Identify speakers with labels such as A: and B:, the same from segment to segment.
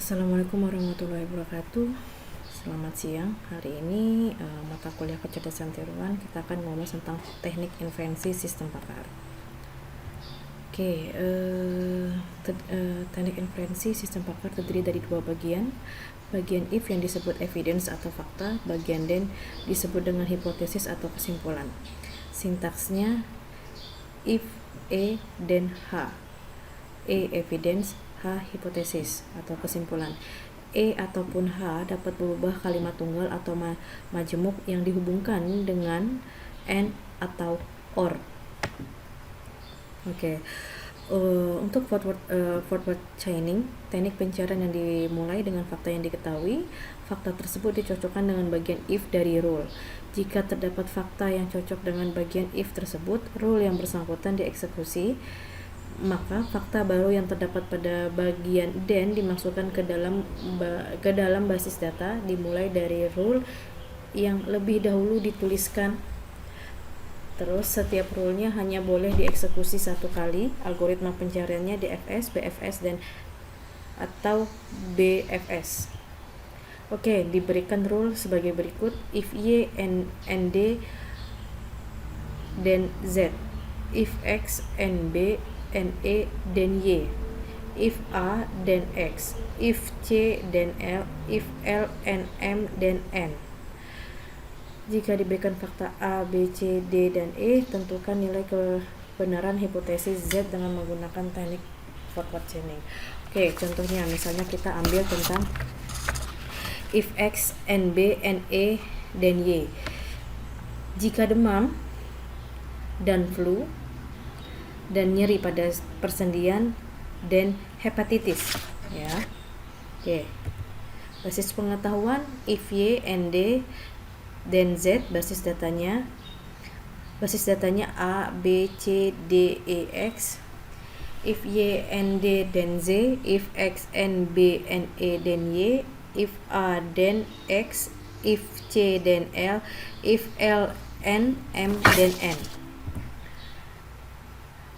A: Assalamualaikum warahmatullahi wabarakatuh. Selamat siang. Hari ini mata kuliah kecerdasan tiruan kita akan ngomong tentang teknik inferensi sistem pakar. Oke, teknik inferensi sistem pakar terdiri dari dua bagian. Bagian if yang disebut evidence atau fakta, bagian then disebut dengan hipotesis atau kesimpulan. Sintaksnya if E then H. E evidence, H hipotesis atau kesimpulan. E ataupun H dapat berubah kalimat tunggal atau majemuk yang dihubungkan dengan and atau or. Oke. Untuk forward chaining, teknik pencarian yang dimulai dengan fakta yang diketahui. Fakta tersebut dicocokkan dengan bagian if dari rule. Jika terdapat fakta yang cocok dengan bagian if tersebut, rule yang bersangkutan dieksekusi, maka fakta baru yang terdapat pada bagian then dimasukkan ke dalam basis data dimulai dari rule yang lebih dahulu dituliskan. Terus setiap rule-nya hanya boleh dieksekusi satu kali. Algoritma pencariannya DFS, BFS dan atau BFS. Oke, diberikan rule sebagai berikut: if Y and D then Z, if X and B and A then Y, if A then X, if C then L, if L and M then N. Jika diberikan fakta A, B, C, D, dan E, tentukan nilai kebenaran hipotesis Z dengan menggunakan teknik forward chaining. Oke, contohnya misalnya kita ambil tentang if X and B and A then Y. Jika demam dan flu dan nyeri pada persendian dan hepatitis, ya. Oke. Basis pengetahuan if Y and D then Z, basis datanya A, B, C, D, E, X. If Y and D then Z, if X and B and A then Y, if A then X, if C then L, if L and M then N.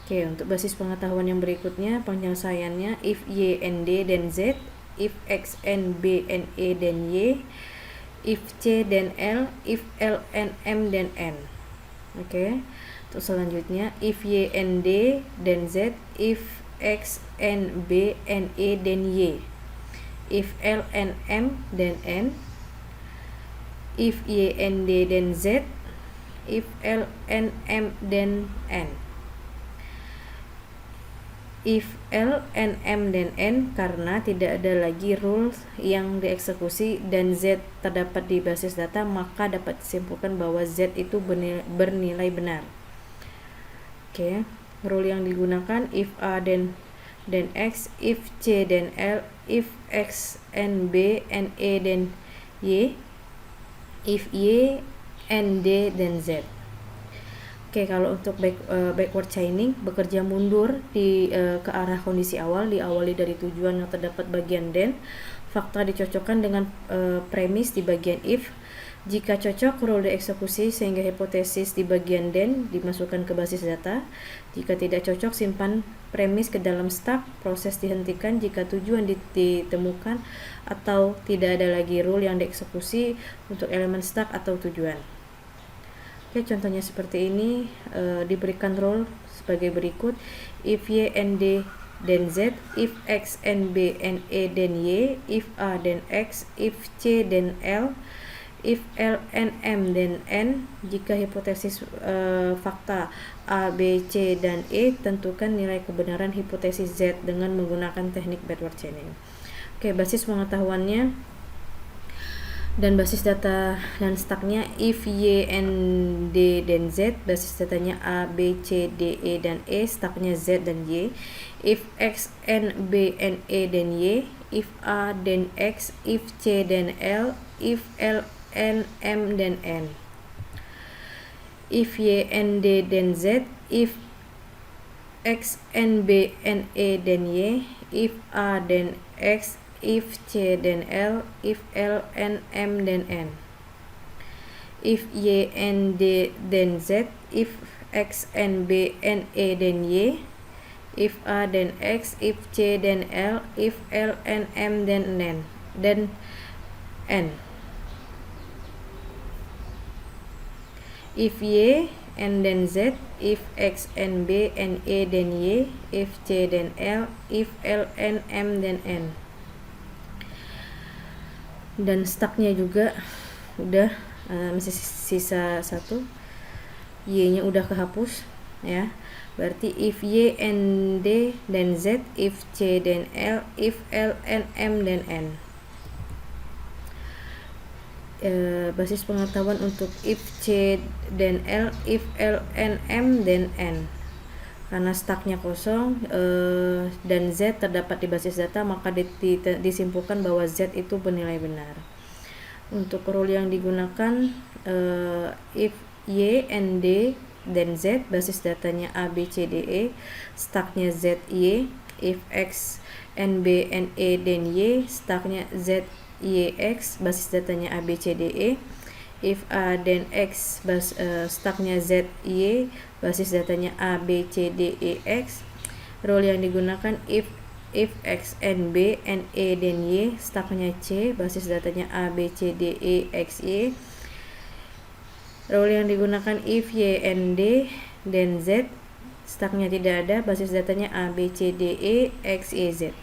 A: Oke, untuk basis pengetahuan yang berikutnya, penyelesaiannya if Y and D then Z, if X and B and A then Y, if C then L, if L and M then N. Oke. Untuk selanjutnya if Y and D then Z, if X and B and A then Y, if L and M then N, if Y and D then Z, if L and M then N. If L and M dan N karena tidak ada lagi rules yang dieksekusi dan Z terdapat di basis data, maka dapat disimpulkan bahwa Z itu bernilai benar. Oke, rule yang digunakan if A dan X, if C dan L, if X and B and A dan Y, if Y and D dan Z. Oke, kalau untuk backward chaining, bekerja mundur ke arah kondisi awal, diawali dari tujuan yang terdapat bagian then. Fakta dicocokkan dengan premis di bagian if. Jika cocok, rule dieksekusi sehingga hipotesis di bagian then dimasukkan ke basis data. Jika tidak cocok, simpan premis ke dalam stack. Proses dihentikan jika tujuan ditemukan atau tidak ada lagi rule yang dieksekusi untuk elemen stack atau tujuan. Oke, contohnya seperti ini. Diberikan rule sebagai berikut: if Y and D then Z, if X and B and A then Y, if A then X, if C then L, if L and M then N. Jika hipotesis fakta A, B, C, dan E, tentukan nilai kebenaran hipotesis Z dengan menggunakan teknik backward chaining. Oke, basis pengetahuannya dan basis data dan stacknya if Y and D dan Z, basis datanya A, B, C, D, E, dan E, stacknya Z dan Y. If X and B and A dan Y, if A dan X, if C dan L, if L and M dan N. If Y and D dan Z, if X and B and A dan Y, if A dan X, if C dan L, if L and M dan N. If Y and D dan Z, if X and B and A dan Y, if A then X, if C then L, if L and M then N, if Y and then Z, if X and B and A then Y, if C then L, if L and M then N. Dan stucknya juga udah masih sisa satu, Y nya udah kehapus ya, berarti if Y and D then Z, if C then L, if L and M then N. Basis pengetahuan untuk if C then L, if L and M then N. Karena stucknya kosong dan Z terdapat di basis data, maka disimpulkan bahwa Z itu bernilai benar. Untuk rule yang digunakan, if Y and D then Z, basis datanya A, B, C, D, E, stucknya Z, Y. If X and B and E then Y, stucknya Z, Y, X, basis datanya A, B, C, D, E. If A then X, stucknya Z, Y, basis datanya A, B, C, D, E, X. Rule yang digunakan, if X and B and E then Y, stucknya C, basis datanya A, B, C, D, E, X, Y. Rule yang digunakan, if Y and D then Z, stucknya tidak ada, basis datanya A, B, C, D, E, X, Y, Z.